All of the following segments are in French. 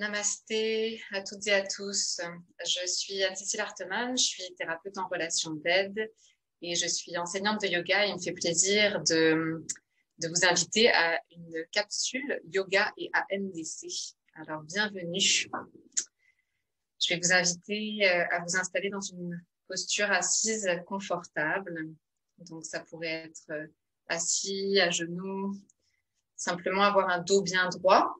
Namasté à toutes et à tous. Je suis Anne-Cécile Hartemann, je suis thérapeute en relation d'aide et je suis enseignante de yoga. Il me fait plaisir de vous inviter à une capsule yoga et ANDC. Alors, bienvenue. Je vais vous inviter à vous installer dans une posture assise confortable. Donc, ça pourrait être assis, à genoux, simplement avoir un dos bien droit.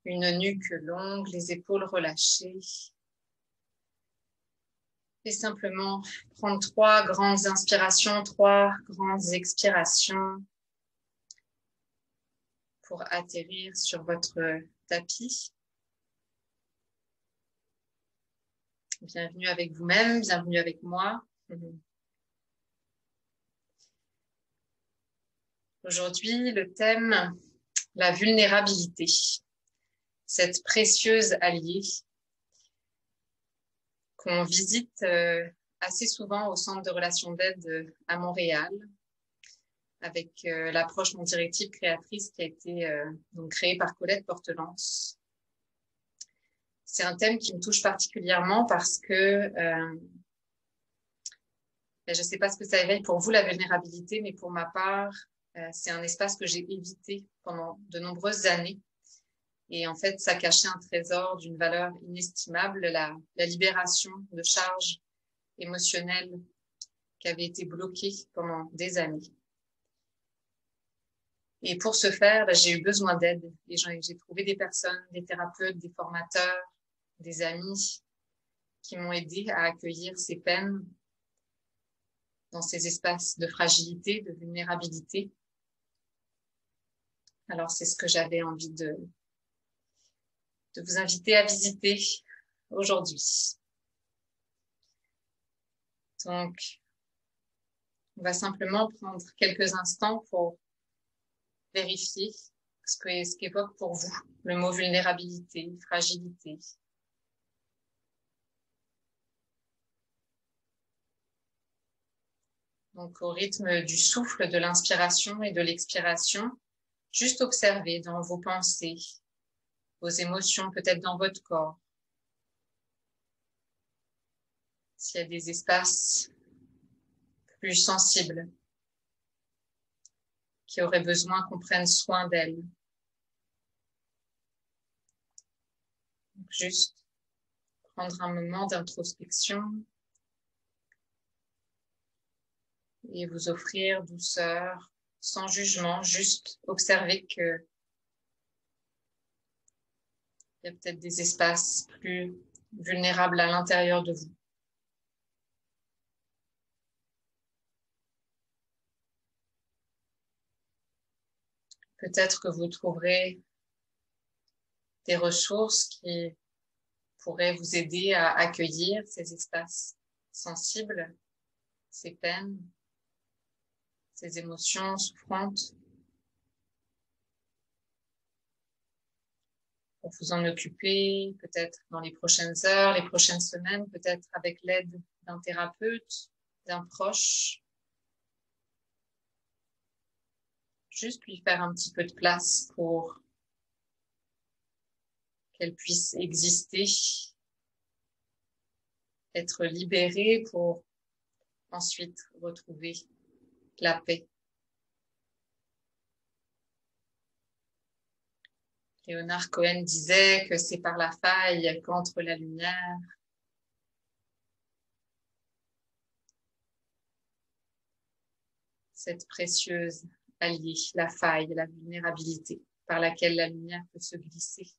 Une nuque longue, les épaules relâchées. Et simplement prendre 3 grandes inspirations, 3 grandes expirations pour atterrir sur votre tapis. Bienvenue avec vous-même, bienvenue avec moi. Aujourd'hui, le thème, la vulnérabilité. Cette précieuse alliée qu'on visite assez souvent au centre de relations d'aide à Montréal avec l'approche non directive créatrice qui a été donc créée par Colette Portelance. C'est un thème qui me touche particulièrement parce que je ne sais pas ce que ça éveille pour vous, la vulnérabilité, mais pour ma part, c'est un espace que j'ai évité pendant de nombreuses années. Et en fait, ça cachait un trésor d'une valeur inestimable, la libération de charges émotionnelles qui avaient été bloquées pendant des années. Et pour ce faire, j'ai eu besoin d'aide. Et j'ai trouvé des personnes, des thérapeutes, des formateurs, des amis qui m'ont aidé à accueillir ces peines dans ces espaces de fragilité, de vulnérabilité. Alors, c'est ce que j'avais envie de vous inviter à visiter aujourd'hui. Donc, on va simplement prendre quelques instants pour vérifier ce qu'évoque pour vous le mot vulnérabilité, fragilité. Donc, au rythme du souffle, de l'inspiration et de l'expiration, juste observer dans vos pensées, vos émotions, peut-être dans votre corps. S'il y a des espaces plus sensibles qui auraient besoin qu'on prenne soin d'elles. Juste prendre un moment d'introspection et vous offrir douceur, sans jugement, juste observer que il y a peut-être des espaces plus vulnérables à l'intérieur de vous. Peut-être que vous trouverez des ressources qui pourraient vous aider à accueillir ces espaces sensibles, ces peines, ces émotions souffrantes, pour vous en occuper, peut-être dans les prochaines heures, les prochaines semaines, peut-être avec l'aide d'un thérapeute, d'un proche. Juste lui faire un petit peu de place pour qu'elle puisse exister, être libérée pour ensuite retrouver la paix. Léonard Cohen disait que c'est par la faille qu'entre la lumière. Cette précieuse alliée, la faille, la vulnérabilité, par laquelle la lumière peut se glisser.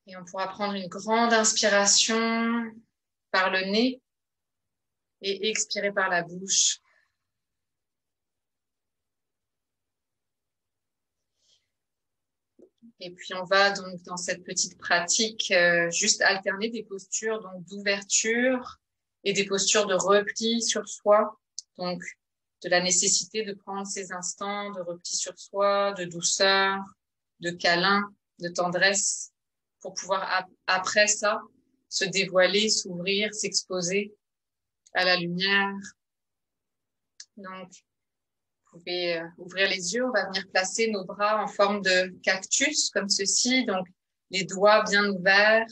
Et on pourra prendre une grande inspiration par le nez et expirer par la bouche. Et puis, on va donc dans cette petite pratique juste alterner des postures donc d'ouverture et des postures de repli sur soi. Donc, de la nécessité de prendre ces instants de repli sur soi, de douceur, de câlin, de tendresse, pour pouvoir, après ça, se dévoiler, s'ouvrir, s'exposer à la lumière. Donc, Vous pouvez ouvrir les yeux. On va venir placer nos bras en forme de cactus, comme ceci. Donc, les doigts bien ouverts,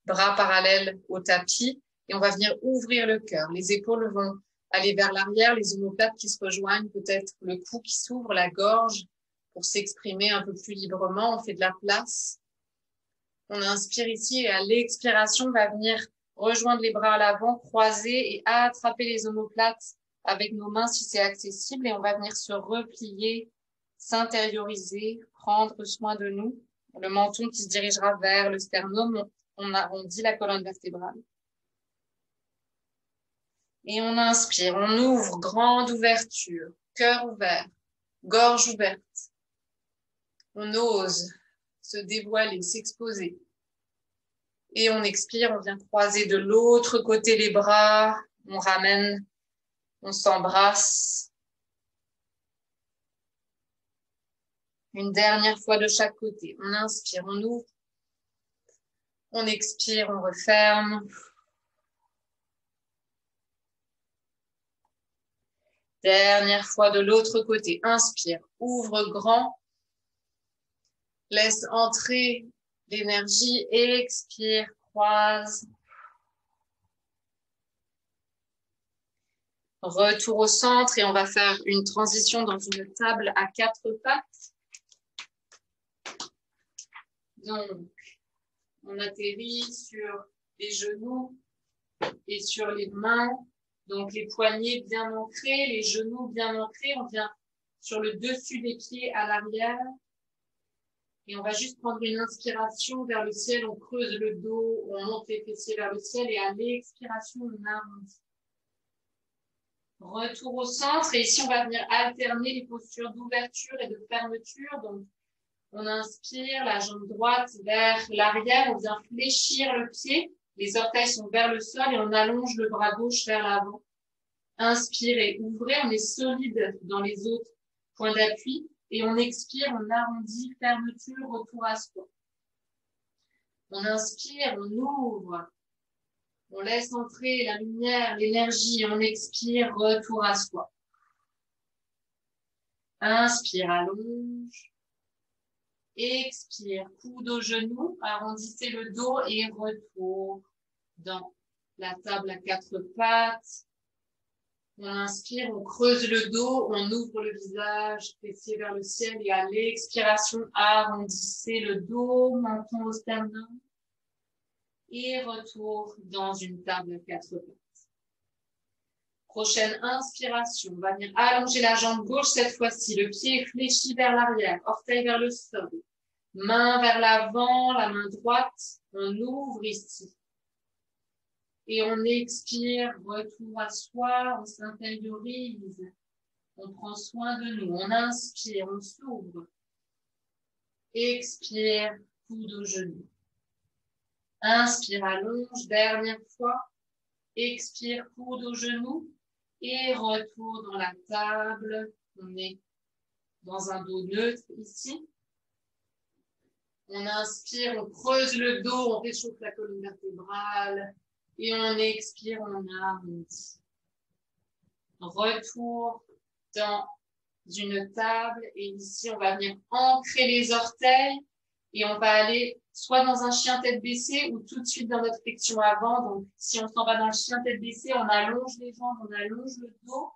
bras parallèles au tapis. Et on va venir ouvrir le cœur. Les épaules vont aller vers l'arrière, les omoplates qui se rejoignent, peut-être le cou qui s'ouvre, la gorge, pour s'exprimer un peu plus librement. On fait de la place. On inspire ici et à l'expiration, on va venir rejoindre les bras à l'avant, croiser et attraper les omoplates avec nos mains si c'est accessible. Et on va venir se replier, s'intérioriser, prendre soin de nous. Le menton qui se dirigera vers le sternum, on arrondit la colonne vertébrale. Et on inspire, on ouvre, grande ouverture, cœur ouvert, gorge ouverte. On ose se dévoiler, s'exposer. Et on expire, on vient croiser de l'autre côté les bras, on ramène, on s'embrasse. Une dernière fois de chaque côté. On inspire, on ouvre. On expire, on referme. Dernière fois de l'autre côté. Inspire, ouvre grand. Laisse entrer l'énergie. Expire, croise. Retour au centre et on va faire une transition dans une table à 4 pattes. Donc, on atterrit sur les genoux et sur les mains. Donc, les poignets bien ancrés, les genoux bien ancrés. On vient sur le dessus des pieds à l'arrière. Et on va juste prendre une inspiration vers le ciel. On creuse le dos, on monte les fessiers vers le ciel. Et à l'expiration, on arrondit. Retour au centre. Et ici, on va venir alterner les postures d'ouverture et de fermeture. Donc, on inspire, la jambe droite vers l'arrière. On vient fléchir le pied. Les orteils sont vers le sol et on allonge le bras gauche vers l'avant. Inspirez, ouvrez, on est solide dans les autres points d'appui. Et on expire, on arrondit, fermeture, retour à soi. On inspire, on ouvre. On laisse entrer la lumière, l'énergie. On expire, retour à soi. Inspire, allonge. Expire, coude au genou, arrondissez le dos et retour dans la table à 4 pattes. On inspire, on creuse le dos, on ouvre le visage, fessier vers le ciel et à l'expiration, arrondissez le dos, menton au sternum et retour dans une table à 4 pattes. Prochaine inspiration, on va venir allonger la jambe gauche cette fois-ci, le pied est fléchi vers l'arrière, orteil vers le sol. Main vers l'avant, la main droite, on ouvre ici. Et on expire, retour à soi, on s'intériorise. On prend soin de nous, on inspire, on s'ouvre. Expire, coude au genou. Inspire, allonge, dernière fois. Expire, coude au genou. Et retour dans la table. On est dans un dos neutre ici. On inspire, on creuse le dos, on réchauffe la colonne vertébrale. Et on expire, on arrondit. Retour dans une table. Et ici, on va venir ancrer les orteils. Et on va aller soit dans un chien tête baissée ou tout de suite dans notre flexion avant. Donc, si on s'en va dans le chien tête baissée, on allonge les jambes, on allonge le dos.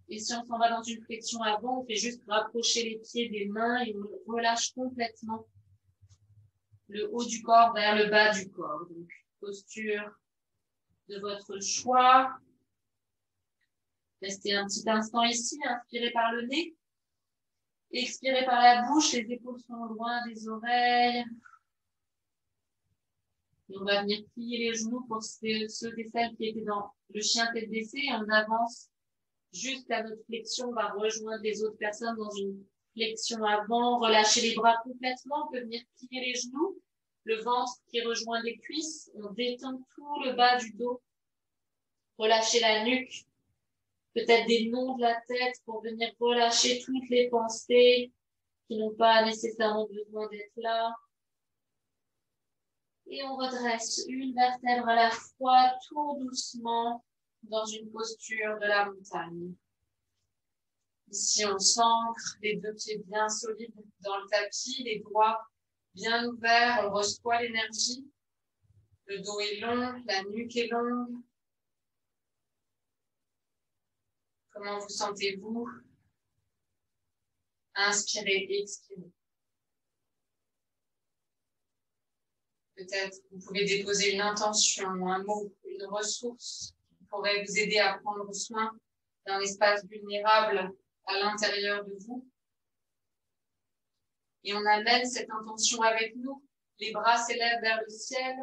Et si on s'en va dans une flexion avant, on fait juste rapprocher les pieds des mains et on relâche complètement le haut du corps vers le bas du corps. Donc, posture de votre choix. Restez un petit instant ici, inspirez par le nez. Expirez par la bouche, les épaules sont loin des oreilles. Et on va venir plier les genoux pour ceux et celles qui étaient dans le chien tête baissée. Et on avance jusqu'à notre flexion. On va rejoindre les autres personnes dans une flexion avant. Relâchez les bras complètement. On peut venir plier les genoux. Le ventre qui rejoint les cuisses. On détend tout le bas du dos. Relâchez la nuque. Peut-être des nons de la tête pour venir relâcher toutes les pensées qui n'ont pas nécessairement besoin d'être là. Et on redresse une vertèbre à la fois, tout doucement, dans une posture de la montagne. Ici, on s'ancre, les deux pieds bien solides dans le tapis, les doigts bien ouverts, on reçoit l'énergie. Le dos est long, la nuque est longue. Comment vous sentez-vous? Inspirez, expirez. Peut-être vous pouvez déposer une intention, un mot, une ressource qui pourrait vous aider à prendre soin d'un espace vulnérable à l'intérieur de vous. Et on amène cette intention avec nous. Les bras s'élèvent vers le ciel.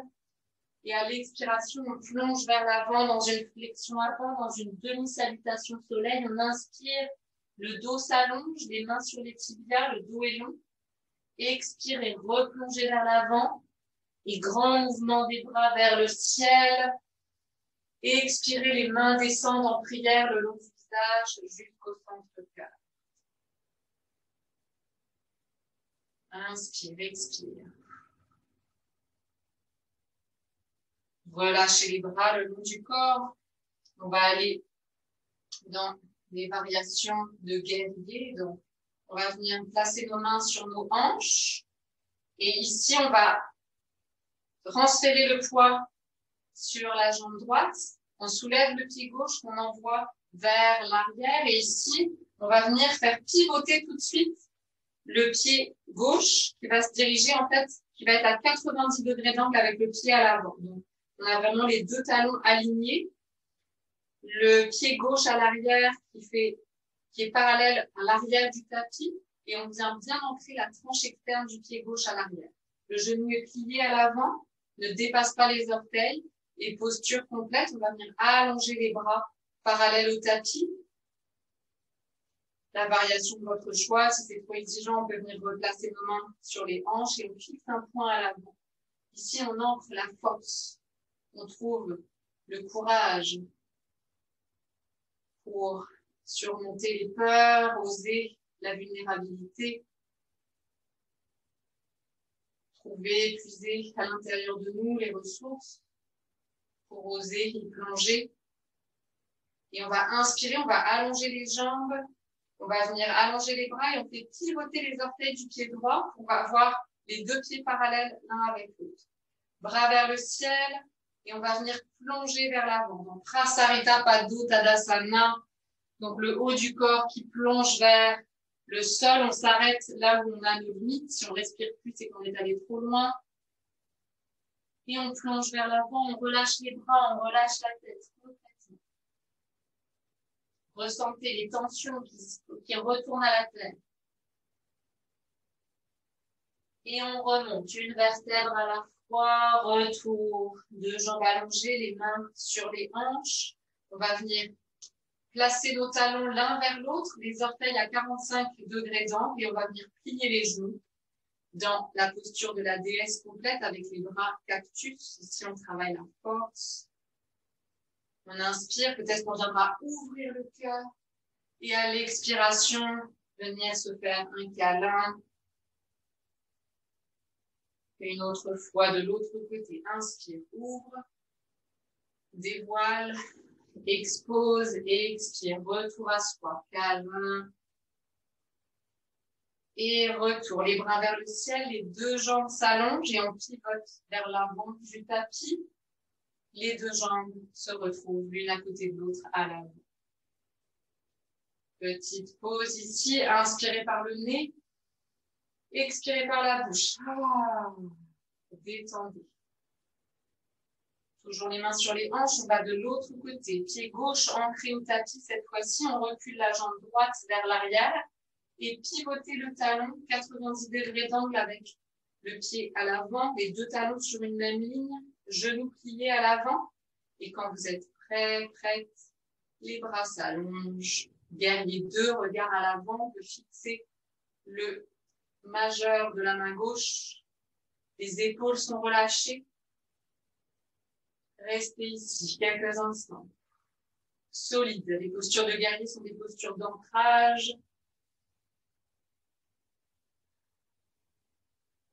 Et à l'expiration, on plonge vers l'avant dans une flexion avant, dans une demi-salutation soleil. On inspire, le dos s'allonge, les mains sur les tibias, le dos est long. Expirez, replongez vers l'avant. Et grand mouvement des bras vers le ciel. Expirez, les mains descendent en prière le long du visage jusqu'au centre du cœur. Inspire, expire. Relâchez les bras le long du corps. On va aller dans les variations de guerrier. Donc, on va venir placer nos mains sur nos hanches. Et ici, on va transférer le poids sur la jambe droite. On soulève le pied gauche qu'on envoie vers l'arrière. Et ici, on va venir faire pivoter tout de suite le pied gauche qui va se diriger, en fait, qui va être à 90 degrés d'angle avec le pied à l'avant. Donc, on a vraiment les deux talons alignés. Le pied gauche à l'arrière qui est parallèle à l'arrière du tapis. Et on vient bien ancrer la tranche externe du pied gauche à l'arrière. Le genou est plié à l'avant, ne dépasse pas les orteils. Et posture complète, on va venir allonger les bras parallèles au tapis. La variation de votre choix, si c'est trop exigeant, on peut venir replacer nos mains sur les hanches et on fixe un point à l'avant. Ici, on ancre la force. On trouve le courage pour surmonter les peurs, oser la vulnérabilité, trouver, puiser à l'intérieur de nous les ressources pour oser y plonger. Et on va inspirer, on va allonger les jambes, on va venir allonger les bras et on fait pivoter les orteils du pied droit. On va avoir les deux pieds parallèles l'un avec l'autre. Bras vers le ciel et on va venir plonger vers l'avant. Donc, Prasarita Paddo Tadasana. Donc, le haut du corps qui plonge vers le sol. On s'arrête là où on a nos limites. Si on respire plus, c'est qu'on est allé trop loin. Et on plonge vers l'avant, on relâche les bras, on relâche la tête. Ressentez les tensions qui retournent à la terre. Et on remonte une vertèbre à la fois, retour, deux jambes allongées, les mains sur les hanches. On va venir placer nos talons l'un vers l'autre, les orteils à 45 degrés d'angle et on va venir plier les genoux dans la posture de la déesse complète avec les bras cactus. Ici, on travaille la force. On inspire, peut-être qu'on viendra ouvrir le cœur. Et à l'expiration, venir se faire un câlin. Et une autre fois de l'autre côté. Inspire, ouvre. Dévoile. Expose et expire. Retour à soi. Câlin. Et retour. Les bras vers le ciel. Les deux jambes s'allongent et on pivote vers l'avant du tapis. Les deux jambes se retrouvent l'une à côté de l'autre à l'avant. Petite pause ici. Inspirez par le nez. Expirez par la bouche. Détendez. Toujours les mains sur les hanches. On va de l'autre côté. Pied gauche ancré au tapis. Cette fois-ci, on recule la jambe droite vers l'arrière. Et pivotez le talon 90 degrés d'angle avec le pied à l'avant. Les deux talons sur une même ligne. Genoux pliés à l'avant. Et quand vous êtes prêt, prête, les bras s'allongent. Guerrier 2, regard à l'avant. On peut fixer le majeur de la main gauche. Les épaules sont relâchées. Restez ici quelques instants. Solide. Les postures de guerrier sont des postures d'ancrage.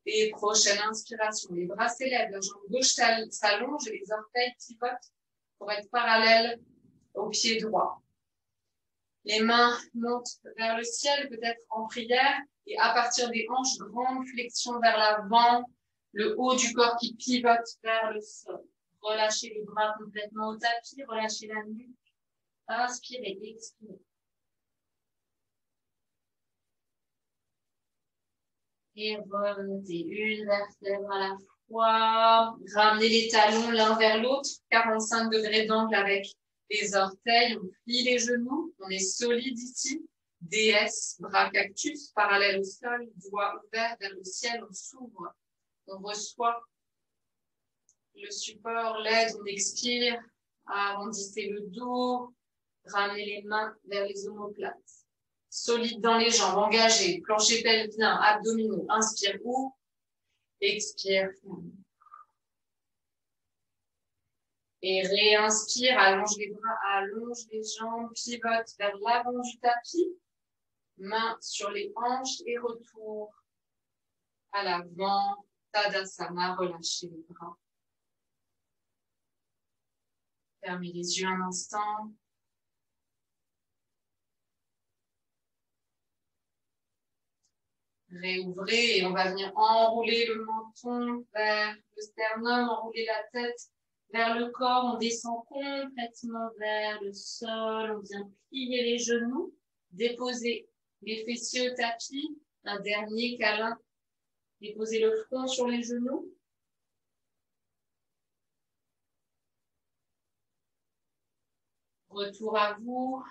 Et prochaine inspiration. Les bras s'élèvent, la jambe gauche s'allonge et les orteils pivotent pour être parallèles au pied droit. Les mains montent vers le ciel, peut-être en prière. Et à partir des hanches, grande flexion vers l'avant. Le haut du corps qui pivote vers le sol. Relâchez les bras complètement au tapis. Relâchez la nuque. Inspirez, expirez. Et remontez une vertèbre à la fois. Ramenez les talons l'un vers l'autre. 45 degrés d'angle avec les orteils. On plie les genoux. On est solide ici. DS, bras cactus, parallèle au sol. Doigts ouverts vers le ciel. On s'ouvre. On reçoit le support, l'aide. On expire. Arrondissez le dos. Ramenez les mains vers les omoplates. Solide dans les jambes, engagé, plancher pelvien, abdominaux. Inspire, ouvre. Expire. Et réinspire, allonge les bras, allonge les jambes, pivote vers l'avant du tapis. Main sur les hanches et retour à l'avant. Tadasana, relâchez les bras. Fermez les yeux un instant. Réouvrez et on va venir enrouler le menton vers le sternum, enrouler la tête vers le corps. On descend complètement vers le sol. On vient plier les genoux, déposer les fessiers au tapis. Un dernier câlin. Déposez le front sur les genoux. Retour à vous.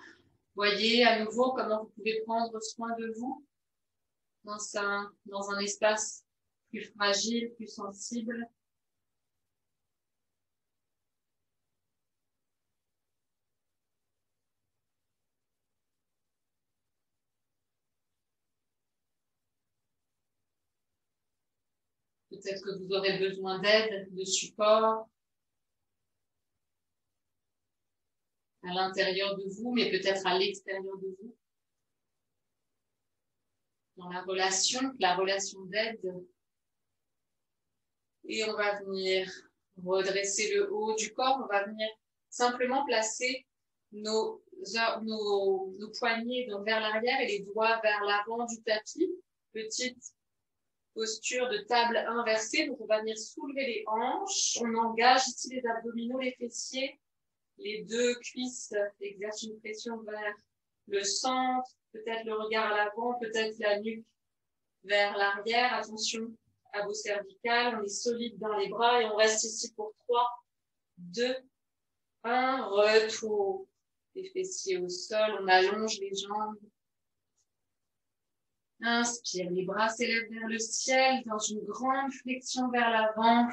Voyez à nouveau comment vous pouvez prendre soin de vous dans un espace plus fragile, plus sensible. Peut-être que vous aurez besoin d'aide, de support à l'intérieur de vous, mais peut-être à l'extérieur de vous. Dans la relation d'aide. Et on va venir redresser le haut du corps. On va venir simplement placer nos poignets donc vers l'arrière et les doigts vers l'avant du tapis. Petite posture de table inversée. Donc, on va venir soulever les hanches. On engage ici les abdominaux, les fessiers. Les deux cuisses exercent une pression vers le centre. Peut-être le regard à l'avant, peut-être la nuque vers l'arrière. Attention à vos cervicales. On est solide dans les bras et on reste ici pour 3, 2, 1. Retour les fessiers au sol. On allonge les jambes. Inspire, les bras s'élèvent vers le ciel dans une grande flexion vers l'avant.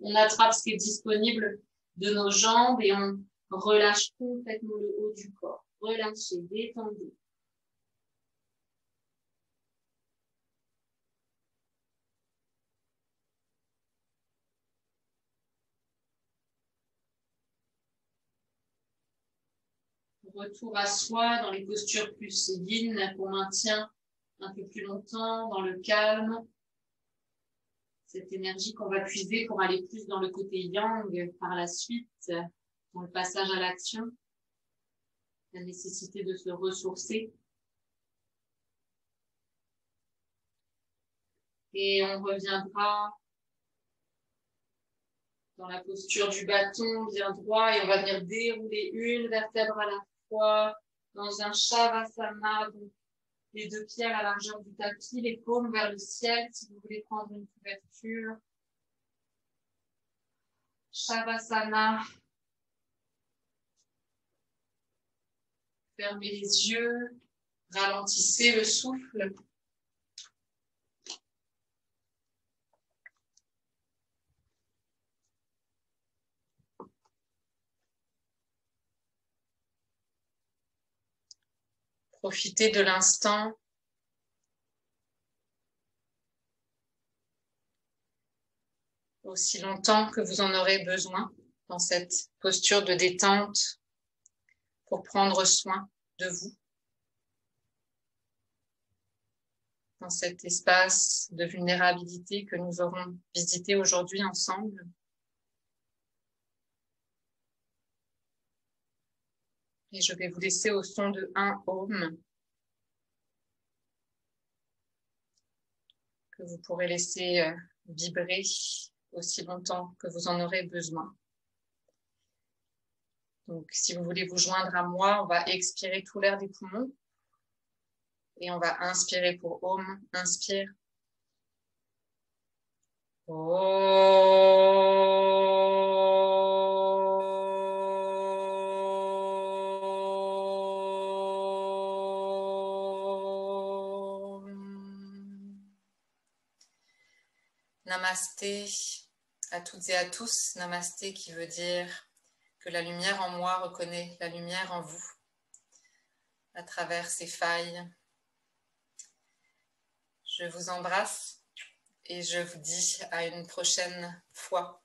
On attrape ce qui est disponible de nos jambes et on relâche complètement le haut du corps. Relâchez, détendez. Retour à soi dans les postures plus yin qu'on maintient un peu plus longtemps dans le calme. Cette énergie qu'on va puiser pour aller plus dans le côté yang par la suite, dans le passage à l'action, la nécessité de se ressourcer. Et on reviendra dans la posture du bâton bien droit et on va venir dérouler une vertèbre à la fois dans un Shavasana, donc les deux pieds à la largeur du tapis, les paumes vers le ciel si vous voulez prendre une couverture. Shavasana. Fermez les yeux, ralentissez le souffle. Profitez de l'instant. Aussi longtemps que vous en aurez besoin dans cette posture de détente pour prendre soin de vous. Dans cet espace de vulnérabilité que nous aurons visité aujourd'hui ensemble. Et je vais vous laisser au son de 1 Om que vous pourrez laisser vibrer aussi longtemps que vous en aurez besoin. Donc, si vous voulez vous joindre à moi, on va expirer tout l'air des poumons et on va inspirer pour Om. Inspire. Namasté à toutes et à tous. Namasté qui veut dire que la lumière en moi reconnaît la lumière en vous à travers ces failles. Je vous embrasse et je vous dis à une prochaine fois.